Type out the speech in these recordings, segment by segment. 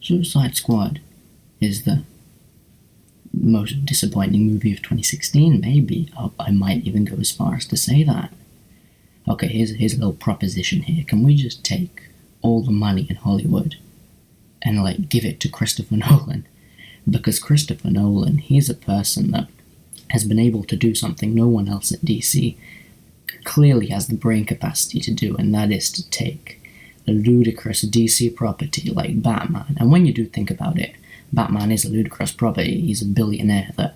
Suicide Squad is the most disappointing movie of 2016, maybe. I might even go as far as to say that. Okay, here's a little proposition here. Can we just take all the money in Hollywood and give it to Christopher Nolan? Because Christopher Nolan, he's a person that has been able to do something no one else at DC clearly has the brain capacity to do, and that is to take a ludicrous DC property like Batman. And when you do think about it, Batman is a ludicrous property. He's a billionaire that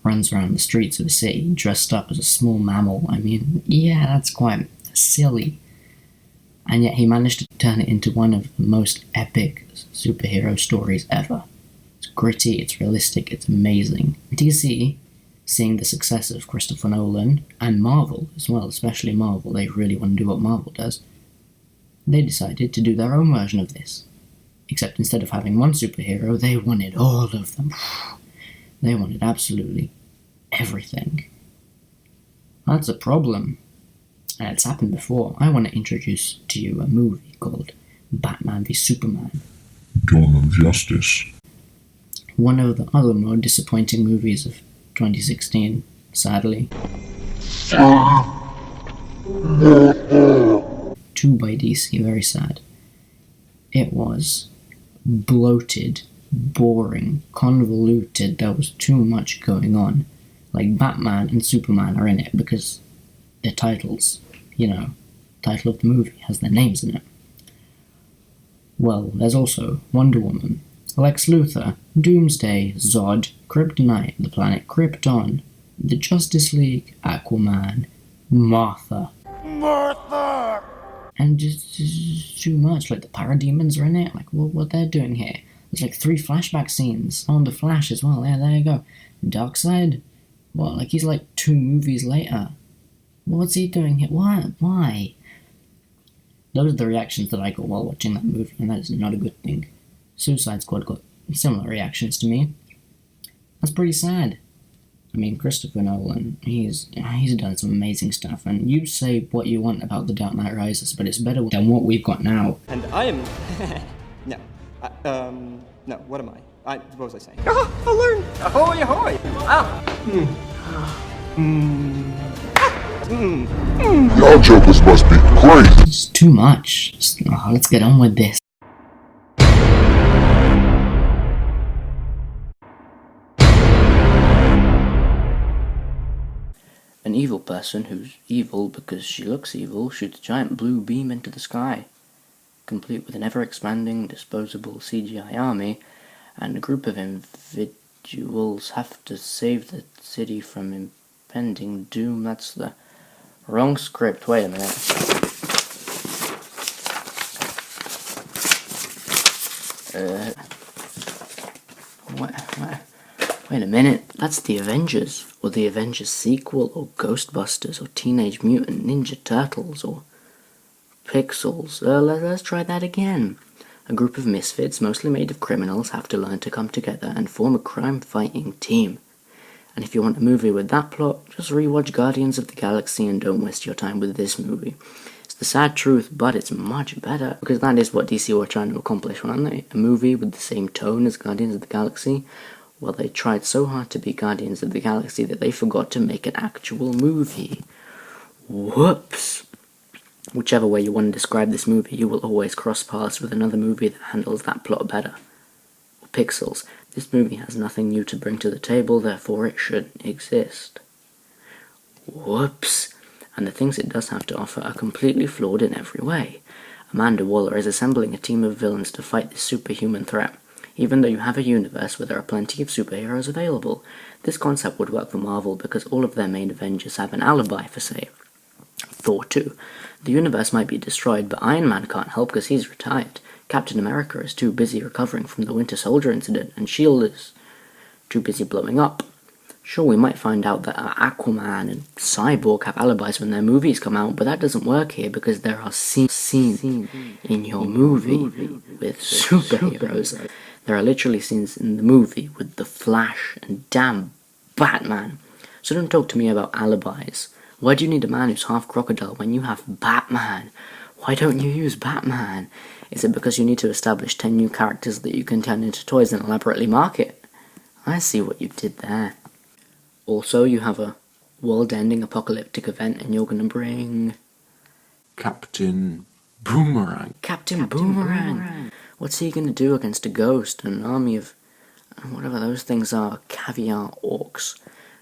runs around the streets of a city dressed up as a small mammal. I mean, yeah, that's quite silly. And yet he managed to turn it into one of the most epic superhero stories ever. It's gritty, it's realistic, it's amazing. DC, seeing the success of Christopher Nolan, and Marvel as well, especially Marvel, they really want to do what Marvel does, they decided to do their own version of this. Except instead of having one superhero, they wanted all of them. They wanted absolutely everything. That's a problem. And it's happened before. I want to introduce to you a movie called Batman v Superman: Dawn of Justice. One of the other more disappointing movies of 2016, sadly. 2 by DC, very sad. It was bloated, boring, convoluted. There was too much going on. Batman and Superman are in it because their titles, title of the movie has their names in it. Well, there's also Wonder Woman, Lex Luthor, Doomsday, Zod, Kryptonite, the planet Krypton, the Justice League, Aquaman, Martha. And just too much. The parademons are in it. What they're doing here? There's 3 flashback scenes on the Flash as well. Yeah, there you go. Darkseid. What? He's 2 movies later. What's he doing here? What? Why? Those are the reactions that I got while watching that movie, and that is not a good thing. Suicide Squad got similar reactions to me. That's pretty sad. I mean, Christopher Nolan, he's done some amazing stuff, and you say what you want about The Dark Knight Rises, but it's better than what we've got now. And I am... No, what am I? What was I saying? I'll learn! Ahoy, ahoy! Y'all jokers must be crazy. It's too much. Let's get on with this. An evil person who's evil because she looks evil shoots a giant blue beam into the sky, complete with an ever-expanding, disposable CGI army, and a group of individuals have to save the city from impending doom. That's the wrong script. Wait a minute. Wait a minute, that's the Avengers, or the Avengers sequel, or Ghostbusters, or Teenage Mutant Ninja Turtles, or Pixels. Let's try that again. A group of misfits, mostly made of criminals, have to learn to come together and form a crime-fighting team. And if you want a movie with that plot, just rewatch Guardians of the Galaxy and don't waste your time with this movie. It's the sad truth, but it's much better, because that is what DC were trying to accomplish, weren't they? A movie with the same tone as Guardians of the Galaxy. Well, they tried so hard to be Guardians of the Galaxy that they forgot to make an actual movie. Whoops! Whichever way you want to describe this movie, you will always cross paths with another movie that handles that plot better. Or Pixels. This movie has nothing new to bring to the table, therefore it shouldn't exist. Whoops! And the things it does have to offer are completely flawed in every way. Amanda Waller is assembling a team of villains to fight this superhuman threat. Even though you have a universe where there are plenty of superheroes available, this concept would work for Marvel because all of their main Avengers have an alibi for, say, Thor 2. The universe might be destroyed, but Iron Man can't help because he's retired. Captain America is too busy recovering from the Winter Soldier incident, and S.H.I.E.L.D. is too busy blowing up. Sure, we might find out that Aquaman and Cyborg have alibis when their movies come out, but that doesn't work here because there are scenes in your movie with superheroes. There are literally scenes in the movie with the Flash and damn Batman. So don't talk to me about alibis. Why do you need a man who's half crocodile when you have Batman? Why don't you use Batman? Is it because you need to establish 10 new characters that you can turn into toys and elaborately market? I see what you did there. Also, you have a world-ending apocalyptic event and you're gonna bring... Captain Boomerang. Captain Boomerang! What's he gonna do against a ghost and an army of... whatever those things are, caviar orcs?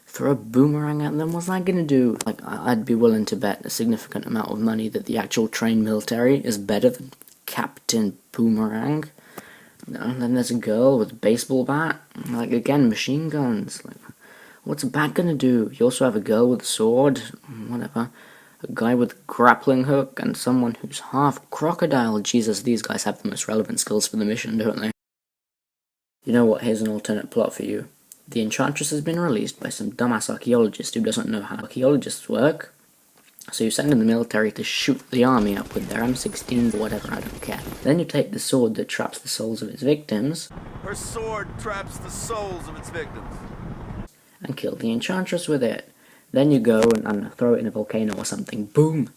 Throw a boomerang at them? What's that gonna do? Like, I'd be willing to bet a significant amount of money that the actual trained military is better than Captain Boomerang. And then there's a girl with a baseball bat. Like, again, machine guns. Like, what's a bat gonna do? You also have a girl with a sword, whatever. A guy with a grappling hook, and someone who's half crocodile. Jesus, these guys have the most relevant skills for the mission, don't they? You know what, here's an alternate plot for you. The Enchantress has been released by some dumbass archaeologist who doesn't know how archaeologists work. So you send in the military to shoot the army up with their M16s or whatever, I don't care. Then you take the sword that traps the souls of its victims. Her sword traps the souls of its victims. And kill the Enchantress with it. Then you go and throw it in a volcano or something. Boom!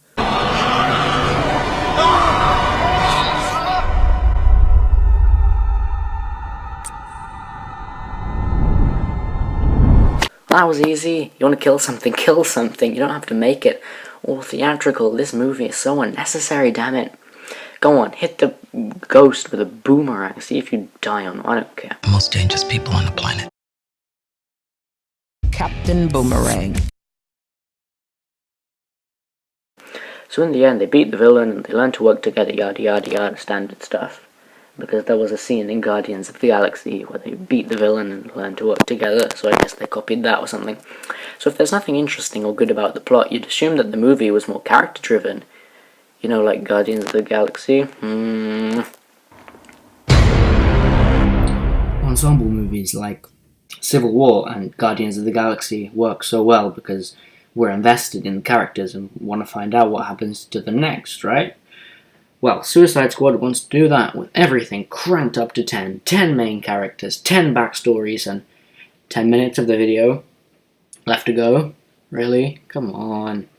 That was easy. You want to kill something, kill something. You don't have to make it all theatrical. This movie is so unnecessary, damn it. Go on, hit the ghost with a boomerang. See if you die or not. I don't care. The most dangerous people on the planet. Captain Boomerang. So in the end, they beat the villain and they learn to work together, yada yada yada, standard stuff. Because there was a scene in Guardians of the Galaxy where they beat the villain and learned to work together, so I guess they copied that or something. So if there's nothing interesting or good about the plot, you'd assume that the movie was more character-driven. You know, like Guardians of the Galaxy. Ensemble movies like Civil War and Guardians of the Galaxy work so well because we're invested in the characters and want to find out what happens to them next, right? Well, Suicide Squad wants to do that with everything cranked up to 10. 10 main characters, 10 backstories, and 10 minutes of the video left to go. Really? Come on.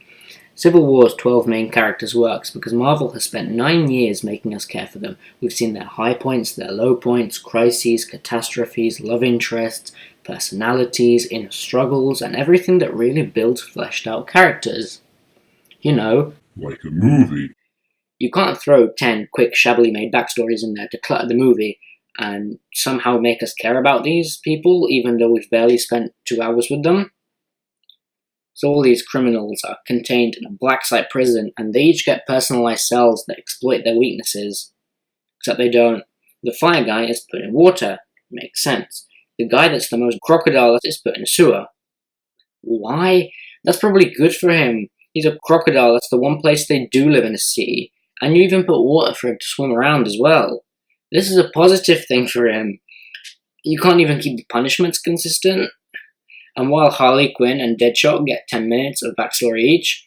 Civil War's 12 main characters works because Marvel has spent 9 years making us care for them. We've seen their high points, their low points, crises, catastrophes, love interests, personalities, inner struggles, and everything that really builds fleshed out characters. You know, Like a movie. you can't throw 10 quick, shabbily made backstories in there to clutter the movie and somehow make us care about these people, even though we've barely spent 2 hours with them. So all these criminals are contained in a black site prison, and they each get personalized cells that exploit their weaknesses. Except they don't. The fire guy is put in water. Makes sense. The guy that's the most crocodile is put in a sewer. Why? That's probably good for him. He's a crocodile, that's the one place they do live in a sea. And you even put water for him to swim around as well. This is a positive thing for him. You can't even keep the punishments consistent. And while Harley Quinn and Deadshot get 10 minutes of backstory each,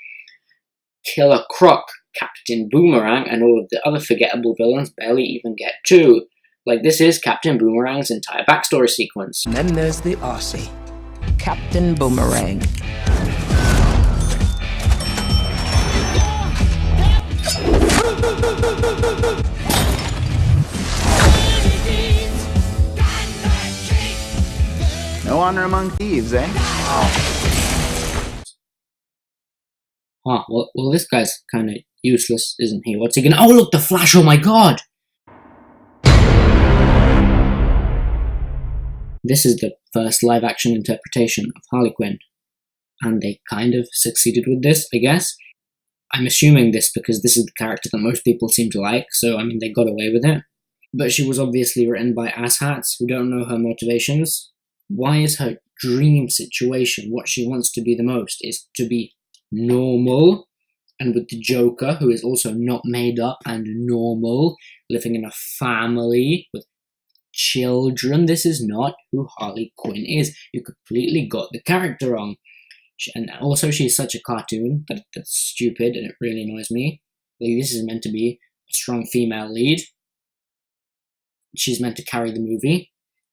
Killer Croc, Captain Boomerang, and all of the other forgettable villains barely even get 2. Like, this is Captain Boomerang's entire backstory sequence. And then there's the Aussie, Captain Boomerang. No honor among thieves, eh? Huh, well this guy's kinda useless, isn't he? What's he gonna— oh look, the Flash, oh my god! This is the first live-action interpretation of Harley Quinn, and they kind of succeeded with this, I guess. I'm assuming this because this is the character that most people seem to like, so I mean they got away with it. But she was obviously written by asshats who don't know her motivations. Why is her dream situation, what she wants to be the most, is to be normal, and with the Joker, who is also not made up and normal, living in a family with children. This is not who Harley Quinn is. You completely got the character wrong. And also she's such a cartoon, that's stupid and it really annoys me. Like, this is meant to be a strong female lead. She's meant to carry the movie,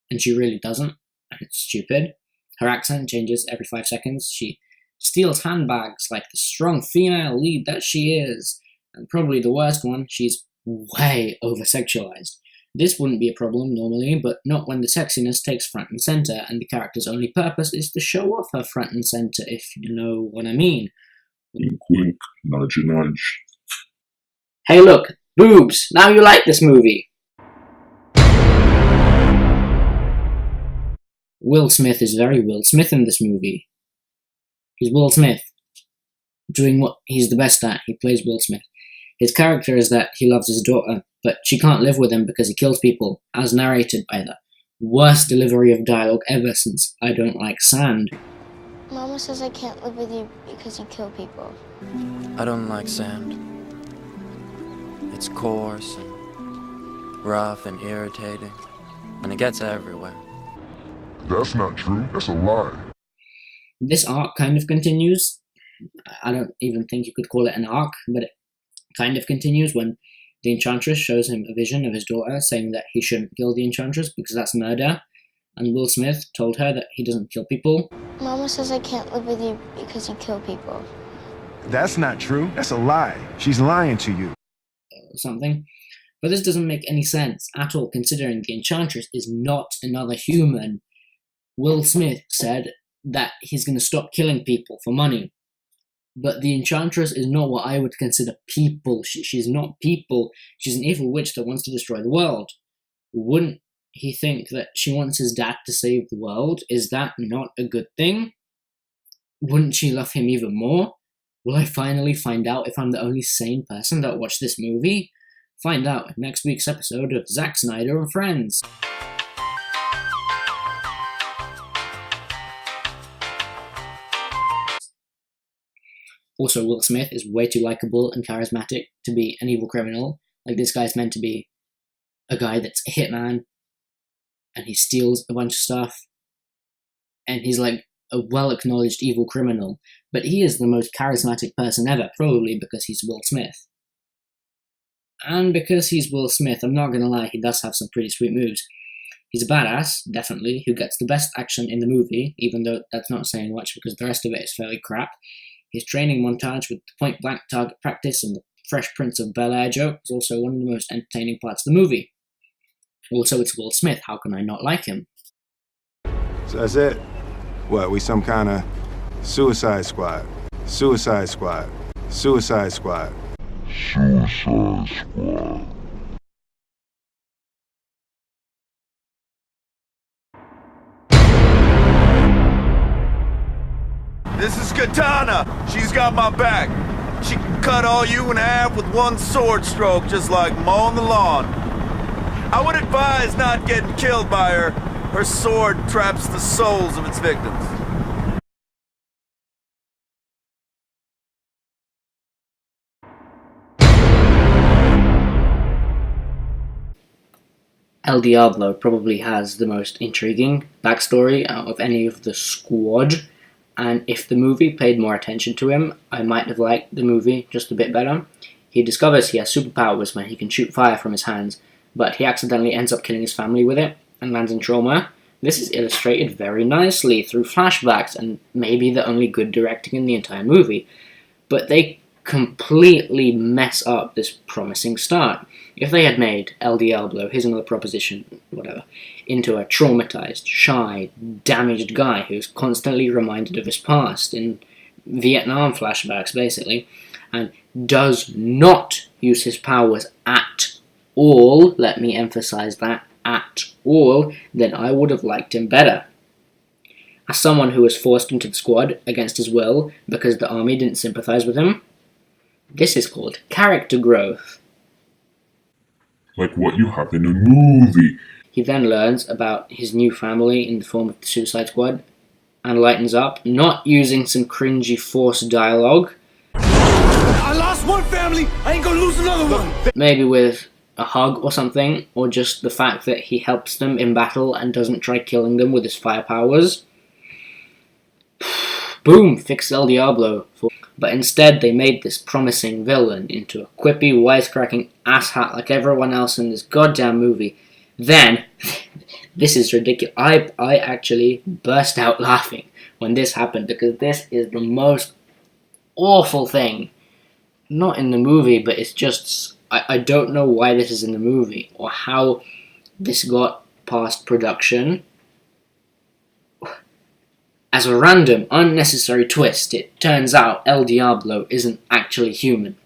and she really doesn't, and it's stupid. Her accent changes every 5 seconds. She steals handbags like the strong female lead that she is. And probably the worst one, she's way over-sexualized. This wouldn't be a problem normally, but not when the sexiness takes front and center, and the character's only purpose is to show off her front and center, if you know what I mean. Wink, wink, nudge, nudge. Hey look, boobs! Now you like this movie! Will Smith is very Will Smith in this movie. He's Will Smith, doing what he's the best at. He plays Will Smith. His character is that he loves his daughter, but she can't live with him because he kills people, as narrated by the worst delivery of dialogue ever since I Don't Like Sand. Mama says I can't live with you because you kill people. I don't like sand. It's coarse and rough and irritating, and it gets everywhere. That's not true. That's a lie. This arc kind of continues. I don't even think you could call it an arc, but it kind of continues when the Enchantress shows him a vision of his daughter saying that he shouldn't kill the Enchantress because that's murder, and Will Smith told her that he doesn't kill people. Mama says I can't live with you because you kill people. That's not true. That's a lie. She's lying to you. Or something. But this doesn't make any sense at all, considering the Enchantress is not another human. Will Smith said that he's going to stop killing people for money. But the Enchantress is not what I would consider people. She's not people. She's an evil witch that wants to destroy the world. Wouldn't he think that she wants his dad to save the world? Is that not a good thing? Wouldn't she love him even more? Will I finally find out if I'm the only sane person that watched this movie? Find out in next week's episode of Zack Snyder and Friends. Also, Will Smith is way too likable and charismatic to be an evil criminal. Like, this guy's meant to be a guy that's a hitman, and he steals a bunch of stuff, and he's like a well-acknowledged evil criminal, but he is the most charismatic person ever, probably because he's Will Smith. And because he's Will Smith, I'm not gonna lie, he does have some pretty sweet moves. He's a badass, definitely, who gets the best action in the movie, even though that's not saying much because the rest of it is fairly crap. His training montage with the point-blank target practice and the Fresh Prince of Bel-Air joke is also one of the most entertaining parts of the movie. Also, it's Will Smith, how can I not like him? So that's it? What, we some kind of suicide squad? Suicide squad. Suicide squad. Suicide Squad. This is Katana. She's got my back. She can cut all you in half with one sword stroke, just like mowing the lawn. I would advise not getting killed by her. Her sword traps the souls of its victims. El Diablo probably has the most intriguing backstory out of any of the squad, and if the movie paid more attention to him, I might have liked the movie just a bit better. He discovers he has superpowers when he can shoot fire from his hands, but he accidentally ends up killing his family with it, and lands in trauma. This is illustrated very nicely through flashbacks, and maybe the only good directing in the entire movie. But they completely mess up this promising start. If they had made El Diablo, here's another proposition, whatever, into a traumatized, shy, damaged guy who's constantly reminded of his past in Vietnam flashbacks, basically, and does not use his powers at all, let me emphasize that, at all, then I would have liked him better. As someone who was forced into the squad against his will because the army didn't sympathize with him, this is called character growth. Like what you have in a movie. He then learns about his new family in the form of the Suicide Squad and lightens up, not using some cringy forced dialogue. I lost one family, I ain't gonna lose another one. Maybe with a hug or something, or just the fact that he helps them in battle and doesn't try killing them with his fire powers. Boom! Fix El Diablo. But instead they made this promising villain into a quippy, wisecracking asshat like everyone else in this goddamn movie. Then, this is ridiculous. I actually burst out laughing when this happened, because this is the most awful thing not in the movie, but it's just, I don't know why this is in the movie, or how this got past production. As a random, unnecessary twist, it turns out El Diablo isn't actually human.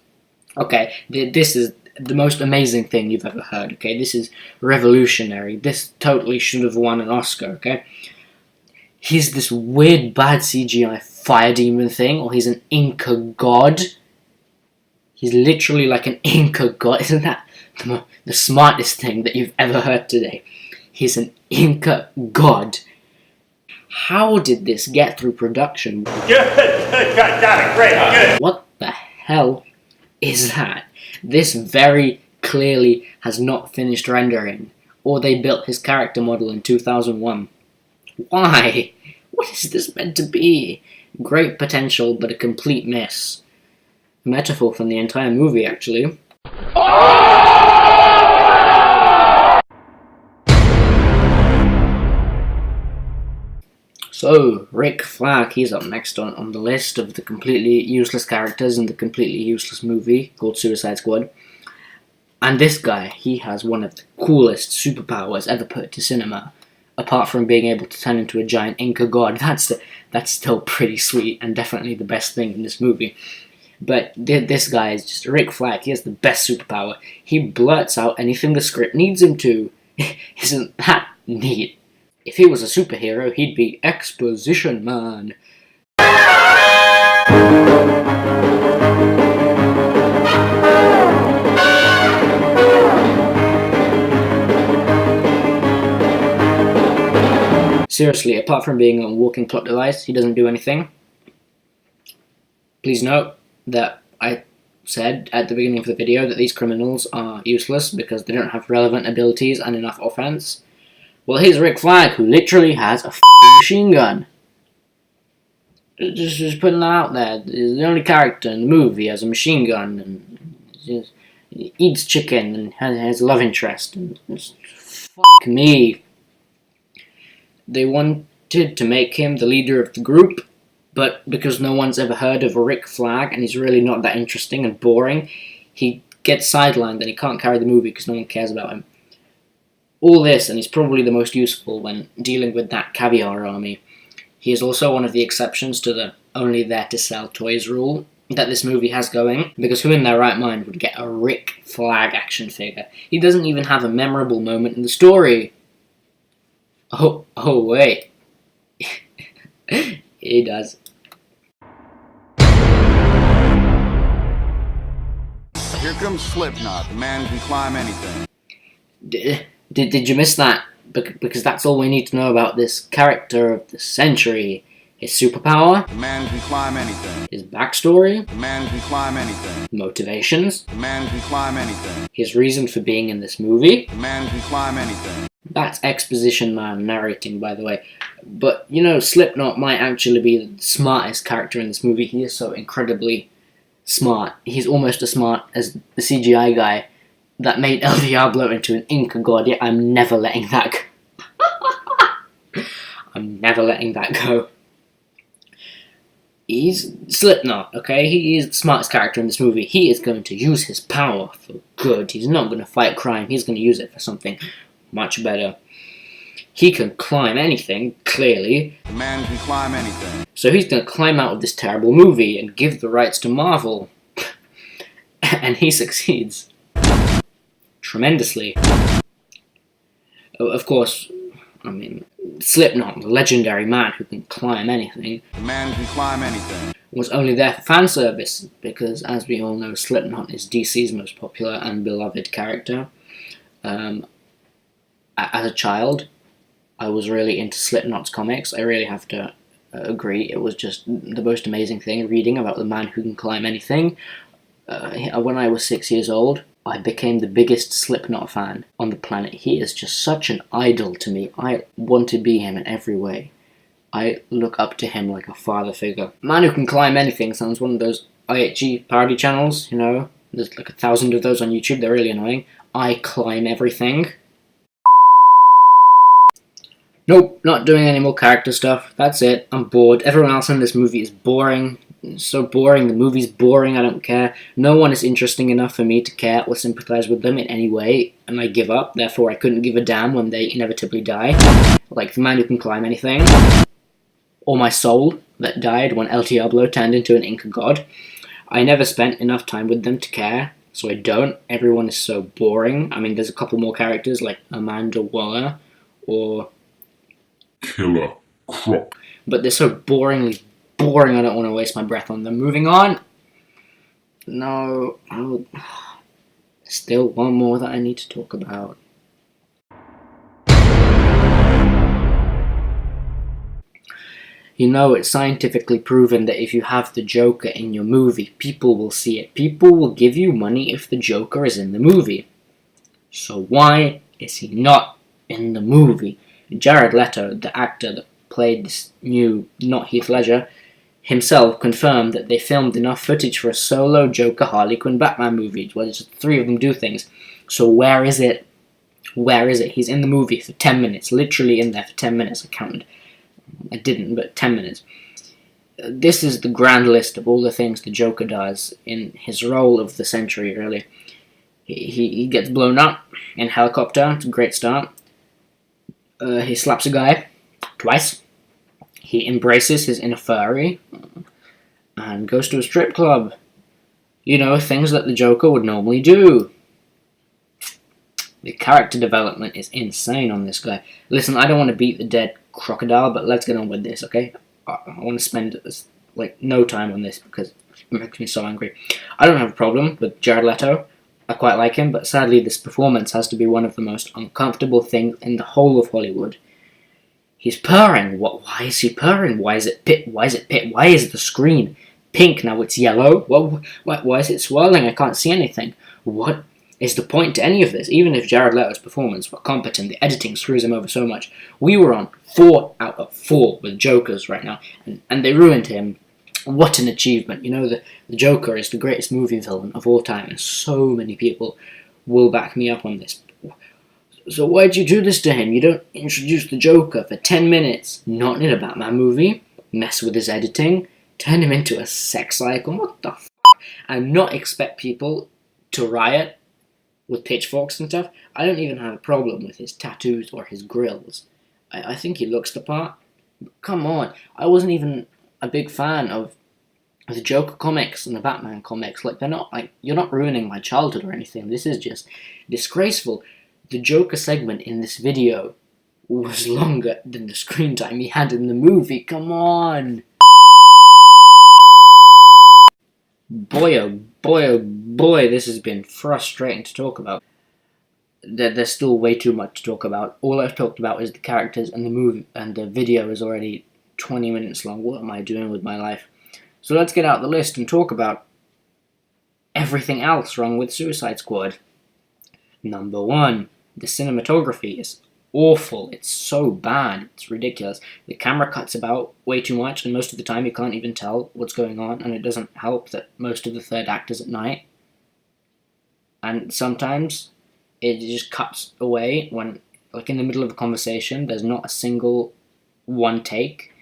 Okay, this is the most amazing thing you've ever heard, okay? This is revolutionary. This totally should have won an Oscar, okay? He's this weird, bad CGI fire demon thing, or he's an Inca god. He's literally like an Inca god. Isn't that the smartest thing that you've ever heard today? He's an Inca god. How did this get through production? Good. Got it. Great. Good. What the hell is that? This very clearly has not finished rendering, or they built his character model in 2001. Why? What is this meant to be? Great potential, but a complete miss. A metaphor from the entire movie, actually. So, Rick Flag, he's up next on the list of the completely useless characters in the completely useless movie called Suicide Squad. And this guy, he has one of the coolest superpowers ever put to cinema. Apart from being able to turn into a giant Inca god, that's still pretty sweet and definitely the best thing in this movie. But this guy is just Rick Flag. He has the best superpower. He blurts out anything the script needs him to. Isn't that neat? If he was a superhero, he'd be Exposition Man. Seriously, apart from being a walking plot device, he doesn't do anything. Please note that I said at the beginning of the video that these criminals are useless because they don't have relevant abilities and enough offense. Well, here's Rick Flag, who literally has a f***ing machine gun. Just putting that out there. He's the only character in the movie has a machine gun, and just eats chicken, and has a love interest, and just, fuck me. They wanted to make him the leader of the group, but because no one's ever heard of Rick Flag, and he's really not that interesting and boring, he gets sidelined and he can't carry the movie because no one cares about him. All this, and he's probably the most useful when dealing with that caviar army. He is also one of the exceptions to the only there to sell toys rule that this movie has going, because who in their right mind would get a Rick Flag action figure? He doesn't even have a memorable moment in the story. Oh wait. He does. Here comes Slipknot, the man who can climb anything. Did you miss that? Because that's all we need to know about this character of the century. His superpower. The man who can climb anything. His backstory. The man who can climb anything. Motivations. The man who can climb anything. His reason for being in this movie. The man who can climb anything. That's Exposition Man narrating, by the way. But, you know, Slipknot might actually be the smartest character in this movie. He is so incredibly smart. He's almost as smart as the CGI guy that made El Diablo into an Inca god. Yeah, I'm never letting that go. I'm never letting that go. He's Slipknot, okay? He is the smartest character in this movie. He is going to use his power for good. He's not going to fight crime. He's going to use it for something much better. He can climb anything, clearly. The man can climb anything. So he's going to climb out of this terrible movie and give the rights to Marvel. And he succeeds. Tremendously. Of course, I mean, Slipknot, the legendary man who can climb anything, the man can climb anything, was only there for fan service, because as we all know, Slipknot is DC's most popular and beloved character. As a child, I was really into Slipknot's comics. I really have to agree. It was just the most amazing thing, reading about the man who can climb anything. When I was 6 years old, I became the biggest Slipknot fan on the planet. He is just such an idol to me. I want to be him in every way. I look up to him like a father figure. Man who can climb anything sounds one of those IHG parody channels, you know? There's like 1,000 of those on YouTube, they're really annoying. I climb everything. Nope, not doing any more character stuff. That's it. I'm bored. Everyone else in this movie is boring. It's so boring. The movie's boring. I don't care. No one is interesting enough for me to care or sympathize with them in any way, and I give up. Therefore, I couldn't give a damn when they inevitably die. Like the man who can climb anything. Or my soul that died when El Diablo turned into an Inca god. I never spent enough time with them to care, so I don't. Everyone is so boring. I mean, there's a couple more characters like Amanda Waller or Killer Croc. But they're so boringly boring, I don't want to waste my breath on them. Moving on. No. Oh, still one more that I need to talk about. You know, it's scientifically proven that if you have the Joker in your movie, people will see it. People will give you money if the Joker is in the movie. So why is he not in the movie? Jared Leto, the actor that played this new, not Heath Ledger, himself confirmed that they filmed enough footage for a solo Joker Harley Quinn Batman movie, where just 3 of them do things. So where is it? Where is it? He's in the movie for 10 minutes, literally in there for 10 minutes, I counted. I didn't, but 10 minutes. This is the grand list of all the things the Joker does in his role of the century, really. He gets blown up in a helicopter, it's a great start. He slaps a guy twice. He embraces his inner furry and goes to a strip club. You know, things that the Joker would normally do. The character development is insane on this guy. Listen, I don't want to beat the dead crocodile, but let's get on with this, okay? I want to spend no time on this because it makes me so angry. I don't have a problem with Jared Leto. I quite like him, but sadly this performance has to be one of the most uncomfortable things in the whole of Hollywood. He's purring. Why is he purring? Why is it pit? Why is it pit? Why is the screen pink now? It's yellow. Why is it swirling? I can't see anything. What is the point to any of this? Even if Jared Leto's performance were competent, the editing screws him over so much. We were on 4 out of 4 with Jokers right now, and they ruined him. What an achievement. You know, the Joker is the greatest movie villain of all time, and so many people will back me up on this. So why'd you do this to him? You don't introduce the Joker for 10 minutes, not in a Batman movie, mess with his editing, turn him into a sex icon, what the f***, and not expect people to riot with pitchforks and stuff. I don't even have a problem with his tattoos or his grills. I think he looks the part. Come on, I wasn't even a big fan of the Joker comics and the Batman comics. Like, they're not, like, you're not ruining my childhood or anything. This is just disgraceful. The Joker segment in this video was longer than the screen time he had in the movie. Come on! Boy, oh boy, this has been frustrating to talk about. There's still way too much to talk about. All I've talked about is the characters and the movie, and the video is already 20 minutes long. What am I doing with my life? So let's get out the list and talk about everything else wrong with Suicide Squad. Number 1, the cinematography is awful. It's so bad. It's ridiculous. The camera cuts about way too much, and most of the time you can't even tell what's going on, and it doesn't help that most of the third act is at night. And sometimes it just cuts away when, like, in the middle of a conversation, there's not a single one take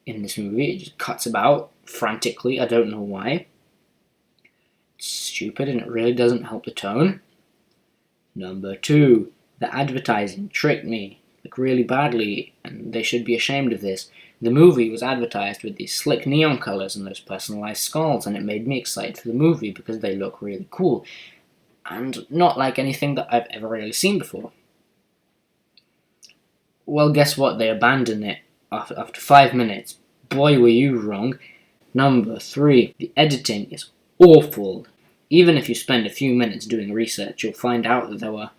in this movie. It just cuts about frantically. I don't know why. It's stupid, and it really doesn't help the tone. Number 2, the advertising tricked me, like, really badly, and they should be ashamed of this. The movie was advertised with these slick neon colors and those personalized skulls, and it made me excited for the movie because they look really cool, and not like anything that I've ever really seen before. Well, guess what? They abandoned it after 5 minutes. Boy, were you wrong. Number 3, the editing is awful. Even if you spend a few minutes doing research, you'll find out that there were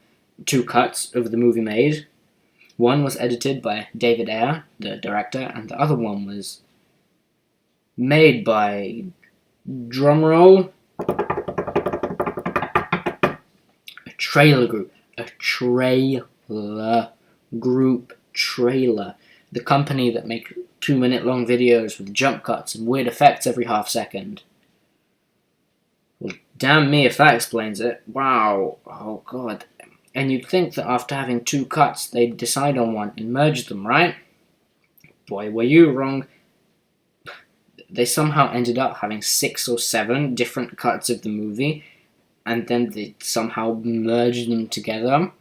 2 cuts of the movie made. One was edited by David Ayer, the director, and the other one was made by, drumroll, a trailer group. The company that make 2-minute long videos with jump cuts and weird effects every half second. Well, damn me if that explains it. Wow. Oh, God. And you'd think that after having 2 cuts, they'd decide on one and merge them, right? Boy, were you wrong. They somehow ended up having 6 or 7 different cuts of the movie, and then they somehow merged them together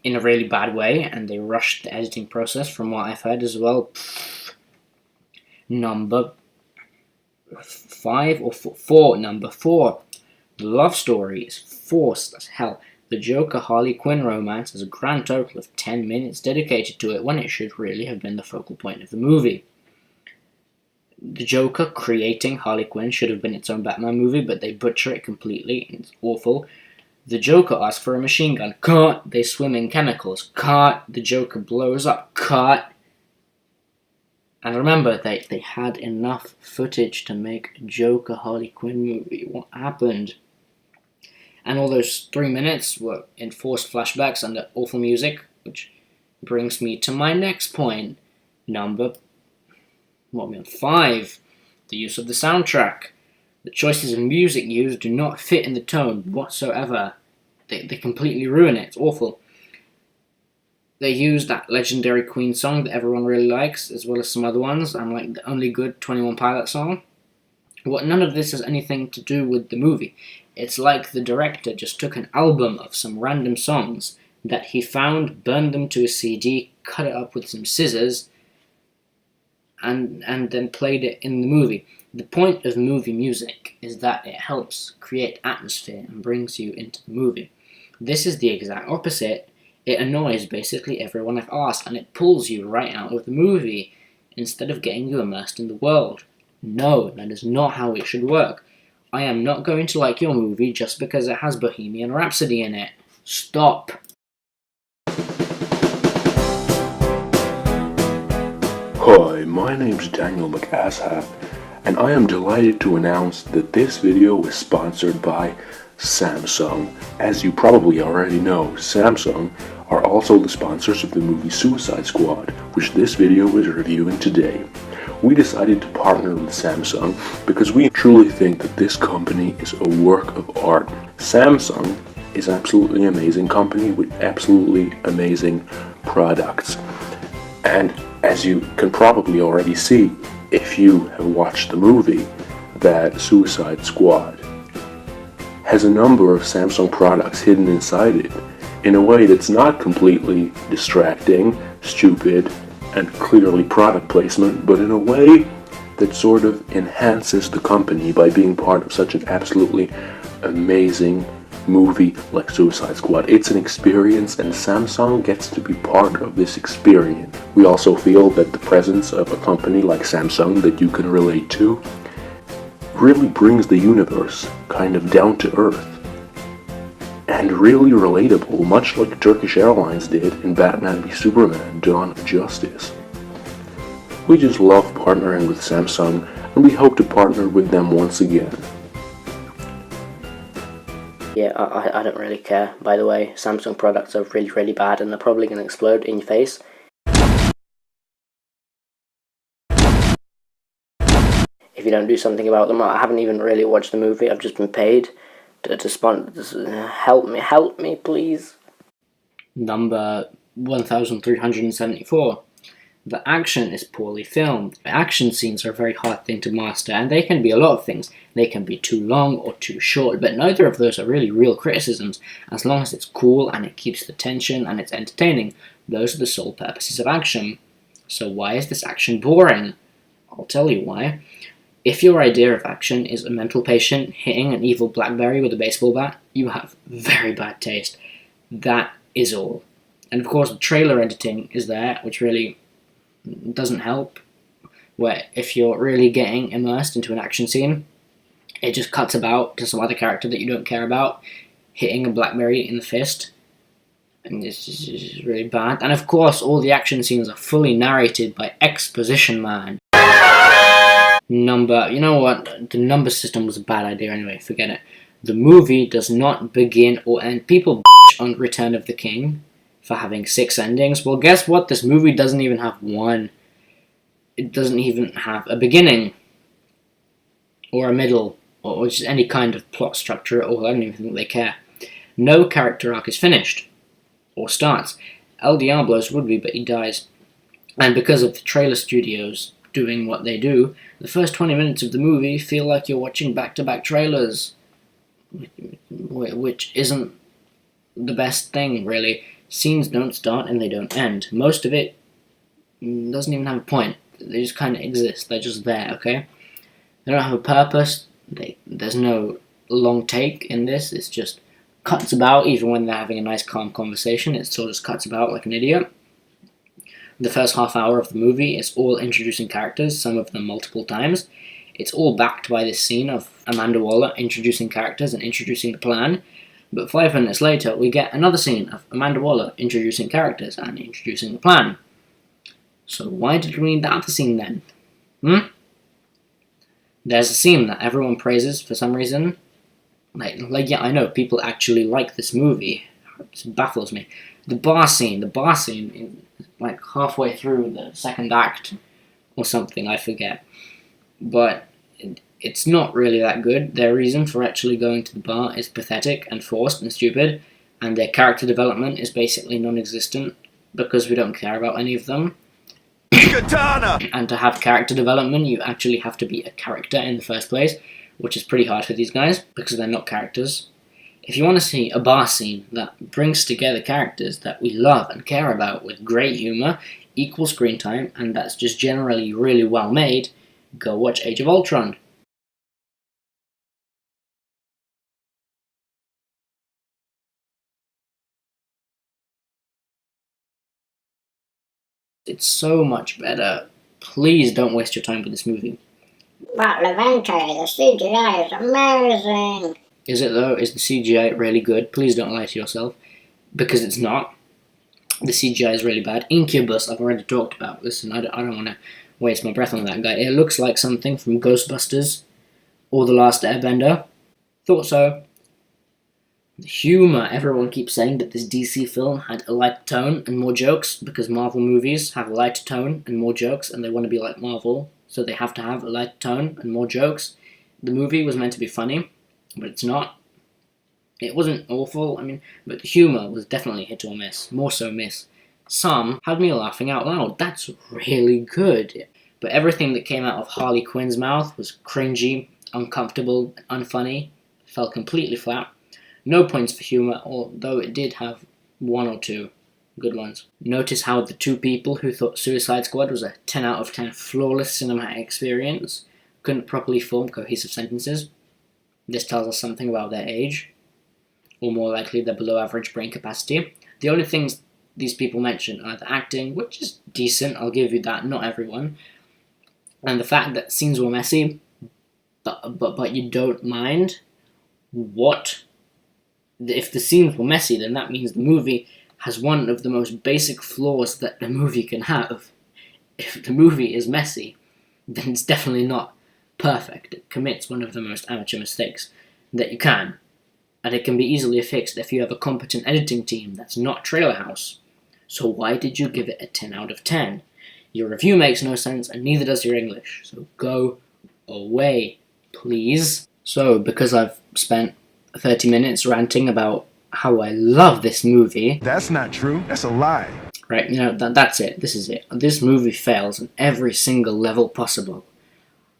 in a really bad way, and they rushed the editing process, from what I've heard as well. Number 5 or 4. Number 4. The love story is forced as hell. The Joker-Harley Quinn romance has a grand total of 10 minutes dedicated to it, when it should really have been the focal point of the movie. The Joker creating Harley Quinn should have been its own Batman movie, but they butcher it completely, and it's awful. The Joker asks for a machine gun. Cut! They swim in chemicals. Cut! The Joker blows up. Cut! And remember, they had enough footage to make a Joker Harley Quinn movie. What happened? And all those 3 minutes were enforced flashbacks under awful music, which brings me to my next point. Number 5. The use of the soundtrack. The choices of music used do not fit in the tone whatsoever. They completely ruin it. It's awful. They use that legendary Queen song that everyone really likes, as well as some other ones, and like the only good 21 Pilot song. None of this has anything to do with the movie. It's like the director just took an album of some random songs that he found, burned them to a CD, cut it up with some scissors, and then played it in the movie. The point of movie music is that it helps create atmosphere and brings you into the movie. This is the exact opposite. It annoys basically everyone I've asked, and it pulls you right out of the movie instead of getting you immersed in the world. No, that is not how it should work. I am not going to like your movie just because it has Bohemian Rhapsody in it. Stop. Hi, my name's Daniel McAshap, and I am delighted to announce that this video is sponsored by Samsung. As you probably already know, Samsung are also the sponsors of the movie Suicide Squad, which this video is reviewing today. We decided to partner with Samsung because we truly think that this company is a work of art. Samsung is an absolutely amazing company with absolutely amazing products. And as you can probably already see, if you have watched the movie, that Suicide Squad has a number of Samsung products hidden inside it in a way that's not completely distracting, stupid, and clearly product placement, but in a way that sort of enhances the company by being part of such an absolutely amazing movie like Suicide Squad. It's an experience, and Samsung gets to be part of this experience. We also feel that the presence of a company like Samsung that you can relate to really brings the universe kind of down to earth and really relatable, much like Turkish Airlines did in Batman v Superman: Dawn of Justice. We just love partnering with Samsung, and we hope to partner with them once again. Yeah, I don't really care. By the way, Samsung products are really, really bad, and they're probably going to explode in your face. If you don't do something about them. I haven't even really watched the movie. I've just been paid to sponsor. Help me, please. Number 1374. The action is poorly filmed. Action scenes are a very hard thing to master, and they can be a lot of things. They can be too long or too short, but neither of those are really real criticisms, as long as it's cool and it keeps the tension and it's entertaining. Those are the sole purposes of action. So why is this action boring? I'll tell you why. If your idea of action is a mental patient hitting an evil Blackberry with a baseball bat, you have very bad taste. That is all. And of course, the trailer editing is there, which really doesn't help. Where if you're really getting immersed into an action scene, it just cuts about to some other character that you don't care about, hitting a Blackberry in the fist. And it's just really bad. And of course, all the action scenes are fully narrated by Exposition Man. You know what? The number system was a bad idea anyway, forget it. The movie does not begin or end. People on Return of the King for having 6 endings. Well, guess what? This movie doesn't even have one. It doesn't even have a beginning, or a middle, or just any kind of plot structure at all. I don't even think they care. No character arc is finished, or starts. El Diablo's would be, but he dies. And because of the trailer studios doing what they do, the first 20 minutes of the movie feel like you're watching back-to-back trailers, which isn't the best thing, really. Scenes don't start and they don't end. Most of it doesn't even have a point. They just kind of exist. They're just there, okay? They don't have a purpose. There's no long take in this. It's just cuts about, even when they're having a nice calm conversation. It still just cuts about like an idiot. The first half hour of the movie is all introducing characters, some of them multiple times. It's all backed by this scene of Amanda Waller introducing characters and introducing the plan. But 5 minutes later, we get another scene of Amanda Waller introducing characters and introducing the plan. So why did we need that other scene then? There's a scene that everyone praises for some reason. Like yeah, I know people actually like this movie. It baffles me. The bar scene, like halfway through the second act or something, I forget. But it's not really that good. Their reason for actually going to the bar is pathetic and forced and stupid, and their character development is basically non-existent because we don't care about any of them. Katana! And to have character development, you actually have to be a character in the first place, which is pretty hard for these guys because they're not characters. If you want to see a bar scene that brings together characters that we love and care about with great humor, equal screen time, and that's just generally really well made, go watch Age of Ultron. It's so much better. Please don't waste your time with this movie. But Levente, the CGI is amazing. Is it though? Is the CGI really good? Please don't lie to yourself. Because it's not. The CGI is really bad. Incubus, I've already talked about. Listen, I don't want to waste my breath on that guy. It looks like something from Ghostbusters or The Last Airbender. Thought so. The humour. Everyone keeps saying that this DC film had a lighter tone and more jokes because Marvel movies have a lighter tone and more jokes and they want to be like Marvel, so they have to have a lighter tone and more jokes. The movie was meant to be funny, but it's not. It wasn't awful, but the humour was definitely hit or miss. More so miss. Some had me laughing out loud. That's really good. But everything that came out of Harley Quinn's mouth was cringy, uncomfortable, unfunny. Fell completely flat. No points for humour, although it did have one or two good ones. Notice how the two people who thought Suicide Squad was a 10 out of 10 flawless cinematic experience couldn't properly form cohesive sentences. This tells us something about their age, or more likely their below average brain capacity. The only things these people mention are the acting, which is decent, I'll give you that, not everyone, and the fact that scenes were messy, but you don't mind. What? If the scenes were messy, then that means the movie has one of the most basic flaws that a movie can have. If the movie is messy, then it's definitely not perfect. It commits one of the most amateur mistakes that you can. And it can be easily fixed if you have a competent editing team that's not Trailer House. So why did you give it a 10 out of 10? Your review makes no sense, and neither does your English. So go away, please. So, because I've spent 30 minutes ranting about how I love this movie. That's not true. That's a lie. Right, that's it. This is it. This movie fails on every single level possible.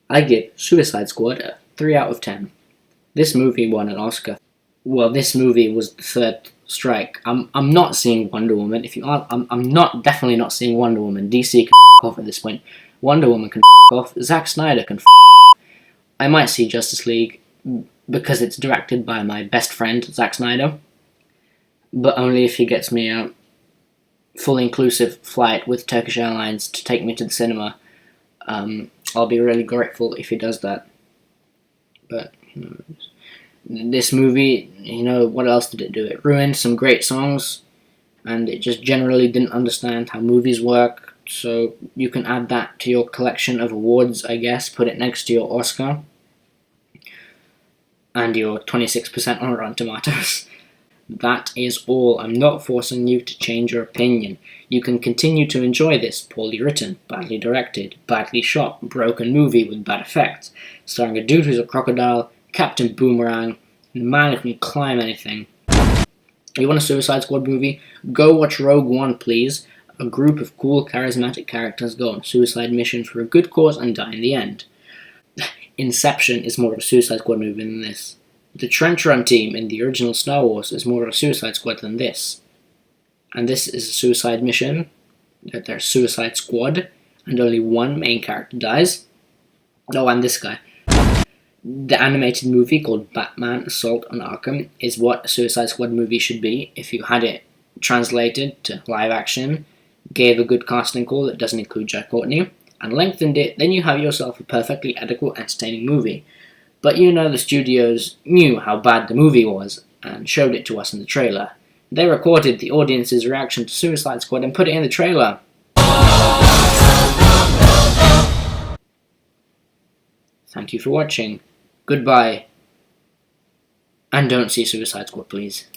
I give Suicide Squad a 3 out of 10. This movie won an Oscar. Well, this movie was the third strike. I'm not seeing Wonder Woman. If you are, I'm definitely not seeing Wonder Woman. DC can off at this point. Wonder Woman can off. Zack Snyder can I might see Justice League because it's directed by my best friend, Zack Snyder. But only if he gets me a fully inclusive flight with Turkish Airlines to take me to the cinema. I'll be really grateful if he does that. But, this movie, what else did it do? It ruined some great songs, and it just generally didn't understand how movies work, so you can add that to your collection of awards, I guess, put it next to your Oscar, and your 26% on Rotten Tomatoes. That is all. I'm not forcing you to change your opinion. You can continue to enjoy this poorly written, badly directed, badly shot, broken movie with bad effects, starring a dude who's a crocodile, Captain Boomerang, and a man who can climb anything. You want a Suicide Squad movie? Go watch Rogue One, please. a group of cool, charismatic characters go on suicide missions for a good cause and die in the end. Inception is more of a Suicide Squad movie than this. The Trench Run team in the original Star Wars is more of a Suicide Squad than this. And this is a suicide mission, that there's Suicide Squad, and only one main character dies. Oh, and this guy. The animated movie called Batman Assault on Arkham is what a Suicide Squad movie should be if you had it translated to live action, gave a good casting call that doesn't include Jack Courtney, and lengthened it, then you have yourself a perfectly adequate, entertaining movie. But you know the studios knew how bad the movie was, and showed it to us in the trailer. They recorded the audience's reaction to Suicide Squad and put it in the trailer. Thank you for watching. Goodbye. And don't see Suicide Squad, please.